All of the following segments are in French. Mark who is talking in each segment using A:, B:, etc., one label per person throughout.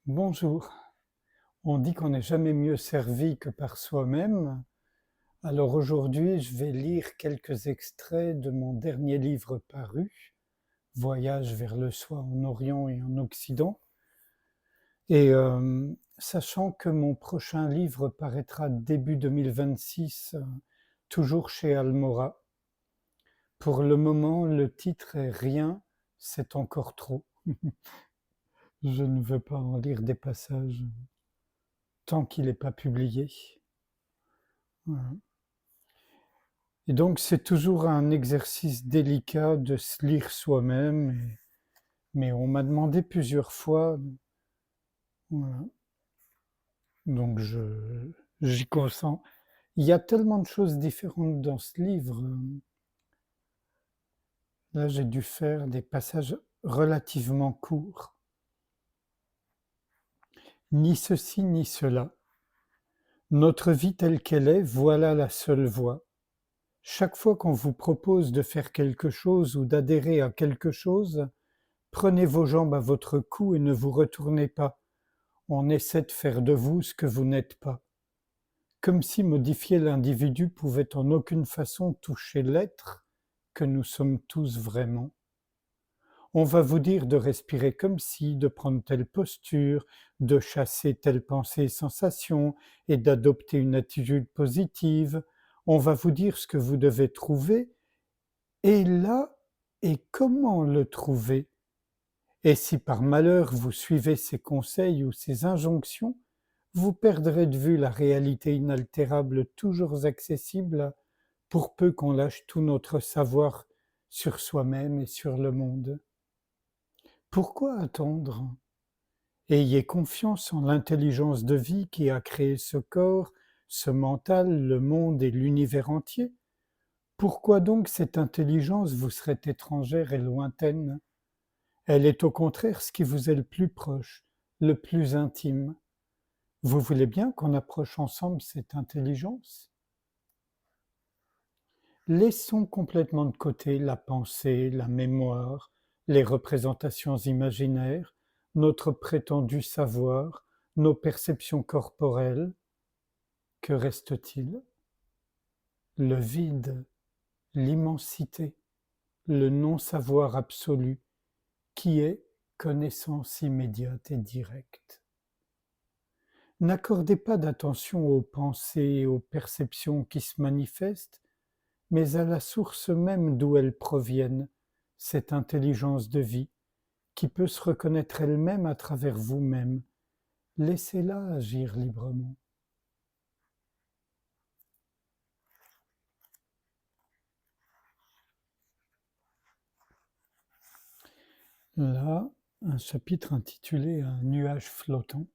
A: Bonjour. On dit qu'on n'est jamais mieux servi que par soi-même. Alors aujourd'hui, je vais lire quelques extraits de mon dernier livre paru, Voyage vers le soi en Orient et en Occident. Et sachant que mon prochain livre paraîtra début 2026, toujours chez Almora. Pour le moment, le titre est Rien, c'est encore trop. Je ne veux pas en lire des passages tant qu'il n'est pas publié. Voilà. Et donc, c'est toujours un exercice délicat de se lire soi-même, mais on m'a demandé plusieurs fois, voilà. Donc j'y consens. Il y a tellement de choses différentes dans ce livre. Là, j'ai dû faire des passages relativement courts. Ni ceci, ni cela. Notre vie telle qu'elle est, voilà la seule voie. Chaque fois qu'on vous propose de faire quelque chose ou d'adhérer à quelque chose, prenez vos jambes à votre cou et ne vous retournez pas. On essaie de faire de vous ce que vous n'êtes pas. Comme si modifier l'individu pouvait en aucune façon toucher l'être que nous sommes tous vraiment. On va vous dire de respirer comme si, de prendre telle posture, de chasser telle pensée et sensation et d'adopter une attitude positive. On va vous dire ce que vous devez trouver et là, et comment le trouver. Et si par malheur vous suivez ces conseils ou ces injonctions, vous perdrez de vue la réalité inaltérable toujours accessible pour peu qu'on lâche tout notre savoir sur soi-même et sur le monde. Pourquoi attendre? Ayez confiance en l'intelligence de vie qui a créé ce corps, ce mental, le monde et l'univers entier. Pourquoi donc cette intelligence vous serait étrangère et lointaine? Elle est au contraire ce qui vous est le plus proche, le plus intime. Vous voulez bien qu'on approche ensemble cette intelligence? Laissons complètement de côté la pensée, la mémoire, les représentations imaginaires, notre prétendu savoir, nos perceptions corporelles. Que reste-t-il? Le vide, l'immensité, le non-savoir absolu, qui est connaissance immédiate et directe. N'accordez pas d'attention aux pensées et aux perceptions qui se manifestent, mais à la source même d'où elles proviennent, cette intelligence de vie, qui peut se reconnaître elle-même à travers vous-même. Laissez-la agir librement. Là, un chapitre intitulé Un nuage flottant.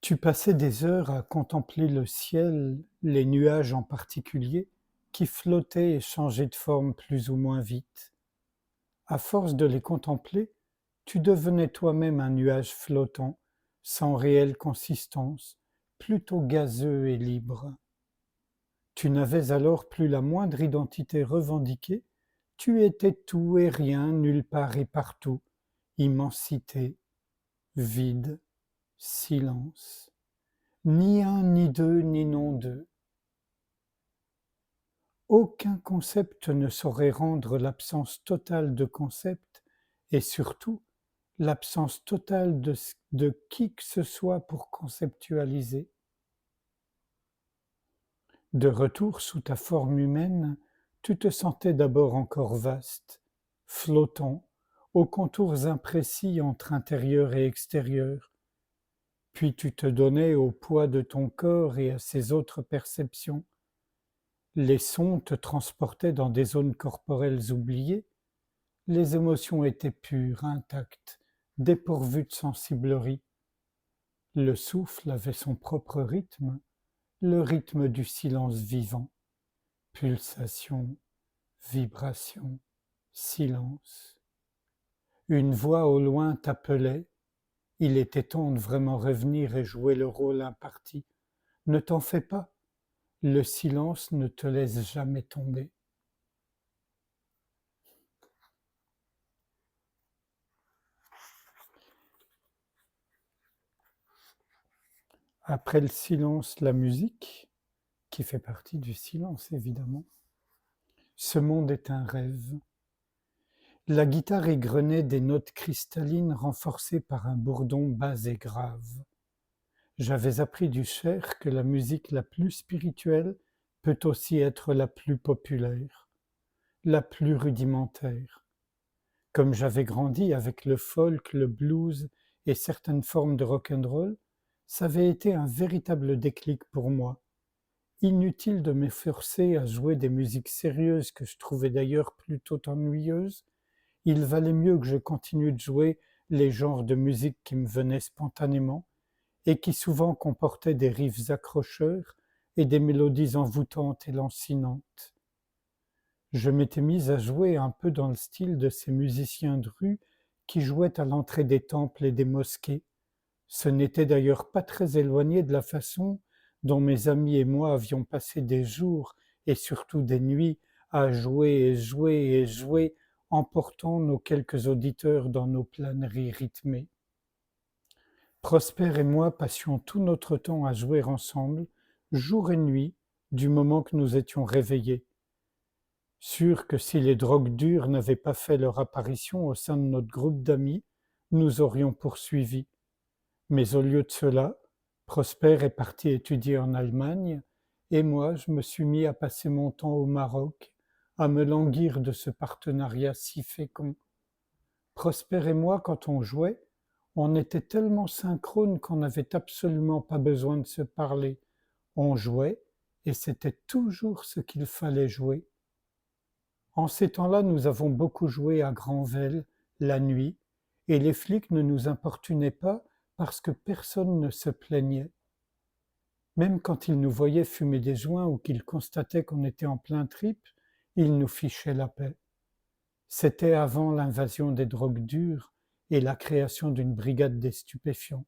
A: Tu passais des heures à contempler le ciel, les nuages en particulier, qui flottaient et changeaient de forme plus ou moins vite. À force de les contempler, tu devenais toi-même un nuage flottant, sans réelle consistance, plutôt gazeux et libre. Tu n'avais alors plus la moindre identité revendiquée, tu étais tout et rien, nulle part et partout, immensité, vide, silence, ni un, ni deux, ni non deux. Aucun concept ne saurait rendre l'absence totale de concept, et surtout l'absence totale de qui que ce soit pour conceptualiser. De retour sous ta forme humaine, tu te sentais d'abord encore vaste, flottant, aux contours imprécis entre intérieur et extérieur, puis tu te donnais au poids de ton corps et à ses autres perceptions. Les sons te transportaient dans des zones corporelles oubliées, les émotions étaient pures, intactes, dépourvues de sensiblerie. Le souffle avait son propre rythme, le rythme du silence vivant. Pulsation, vibration, silence. Une voix au loin t'appelait. Il était temps de vraiment revenir et jouer le rôle imparti. Ne t'en fais pas. Le silence ne te laisse jamais tomber. Après le silence, la musique, qui fait partie du silence évidemment. Ce monde est un rêve. La guitare égrenait des notes cristallines renforcées par un bourdon bas et grave. J'avais appris du cher que la musique la plus spirituelle peut aussi être la plus populaire, la plus rudimentaire. Comme j'avais grandi avec le folk, le blues et certaines formes de rock'n'roll, ça avait été un véritable déclic pour moi. Inutile de me forcer à jouer des musiques sérieuses que je trouvais d'ailleurs plutôt ennuyeuses, il valait mieux que je continue de jouer les genres de musique qui me venaient spontanément et qui souvent comportaient des riffs accrocheurs et des mélodies envoûtantes et lancinantes. Je m'étais mise à jouer un peu dans le style de ces musiciens de rue qui jouaient à l'entrée des temples et des mosquées. Ce n'était d'ailleurs pas très éloigné de la façon dont mes amis et moi avions passé des jours et surtout des nuits à jouer et jouer et jouer, emportant nos quelques auditeurs dans nos planeries rythmées. Prosper et moi passions tout notre temps à jouer ensemble, jour et nuit, du moment que nous étions réveillés. Sûr que si les drogues dures n'avaient pas fait leur apparition au sein de notre groupe d'amis, nous aurions poursuivi. Mais au lieu de cela, Prosper est parti étudier en Allemagne, et moi je me suis mis à passer mon temps au Maroc, à me languir de ce partenariat si fécond. Prosper et moi, quand on jouait, on était tellement synchrones qu'on n'avait absolument pas besoin de se parler. On jouait, et c'était toujours ce qu'il fallait jouer. En ces temps-là, nous avons beaucoup joué à Granvelle, la nuit, et les flics ne nous importunaient pas parce que personne ne se plaignait. Même quand ils nous voyaient fumer des joints ou qu'ils constataient qu'on était en plein trip, ils nous fichaient la paix. C'était avant l'invasion des drogues dures et la création d'une brigade des stupéfiants.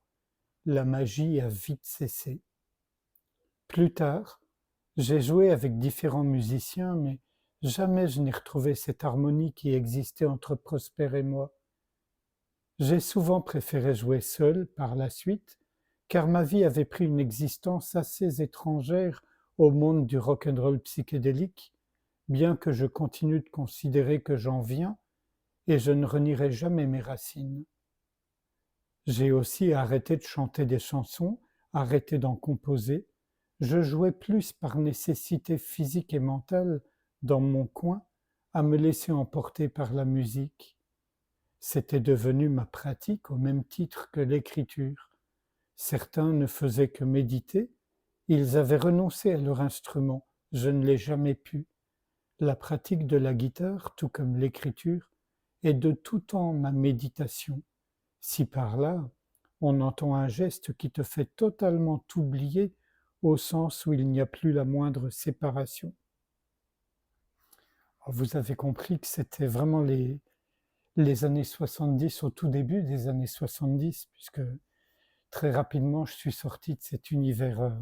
A: La magie a vite cessé. Plus tard, j'ai joué avec différents musiciens, mais jamais je n'ai retrouvé cette harmonie qui existait entre Prosper et moi. J'ai souvent préféré jouer seul par la suite, car ma vie avait pris une existence assez étrangère au monde du rock'n'roll psychédélique, bien que je continue de considérer que j'en viens, et je ne renierai jamais mes racines. J'ai aussi arrêté de chanter des chansons, arrêté d'en composer. Je jouais plus par nécessité physique et mentale dans mon coin, à me laisser emporter par la musique. C'était devenu ma pratique au même titre que l'écriture. Certains ne faisaient que méditer, ils avaient renoncé à leur instrument, je ne l'ai jamais pu. La pratique de la guitare, tout comme l'écriture, est de tout temps ma méditation. Si par là, on entend un geste qui te fait totalement t'oublier au sens où il n'y a plus la moindre séparation. Alors, vous avez compris que c'était vraiment les années 70, au tout début des années 70, puisque très rapidement je suis sorti de cet univers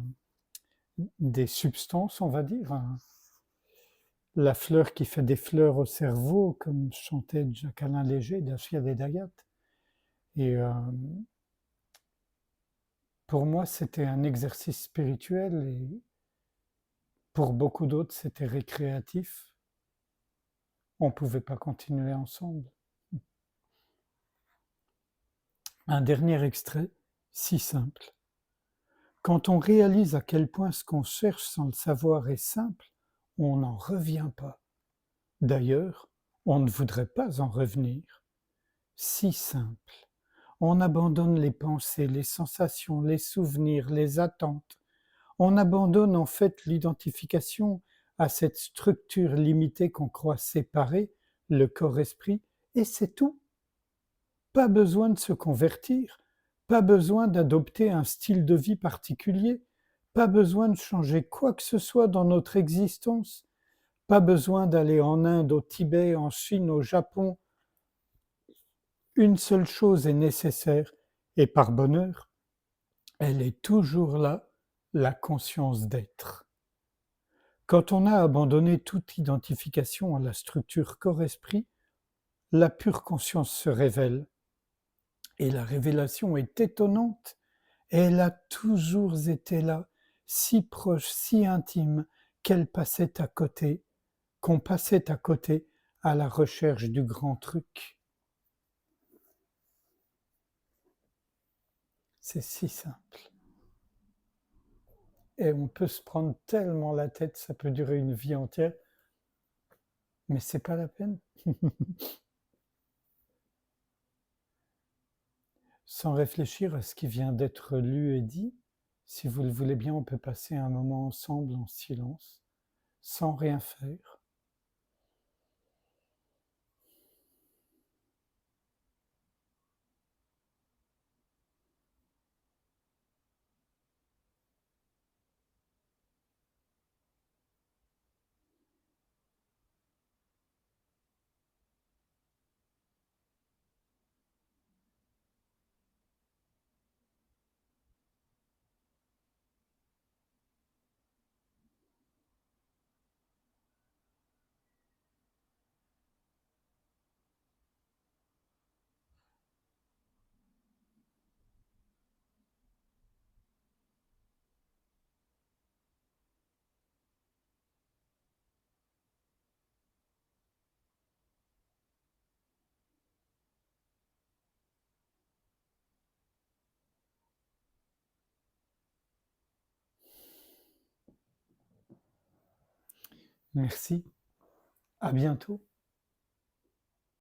A: des substances, on va dire, hein. La fleur qui fait des fleurs au cerveau, comme chantait Jacques-Alain Léger d'Achille et d'Agathe. Et pour moi, c'était un exercice spirituel et pour beaucoup d'autres, c'était récréatif. On ne pouvait pas continuer ensemble. Un dernier extrait, si simple. Quand on réalise à quel point ce qu'on cherche sans le savoir est simple, on n'en revient pas. D'ailleurs, on ne voudrait pas en revenir. Si simple. On abandonne les pensées, les sensations, les souvenirs, les attentes. On abandonne en fait l'identification à cette structure limitée qu'on croit séparer, le corps-esprit, et c'est tout. Pas besoin de se convertir, pas besoin d'adopter un style de vie particulier, pas besoin de changer quoi que ce soit dans notre existence, pas besoin d'aller en Inde, au Tibet, en Chine, au Japon. Une seule chose est nécessaire, et par bonheur, elle est toujours là, la conscience d'être. Quand on a abandonné toute identification à la structure corps-esprit, la pure conscience se révèle. Et la révélation est étonnante. Et elle a toujours été là, si proche, si intime, qu'on passait à côté à la recherche du grand truc. C'est si simple. Et on peut se prendre tellement la tête, ça peut durer une vie entière, mais c'est pas la peine. Sans réfléchir à ce qui vient d'être lu et dit, si vous le voulez bien, on peut passer un moment ensemble en silence, sans rien faire. Merci, à bientôt.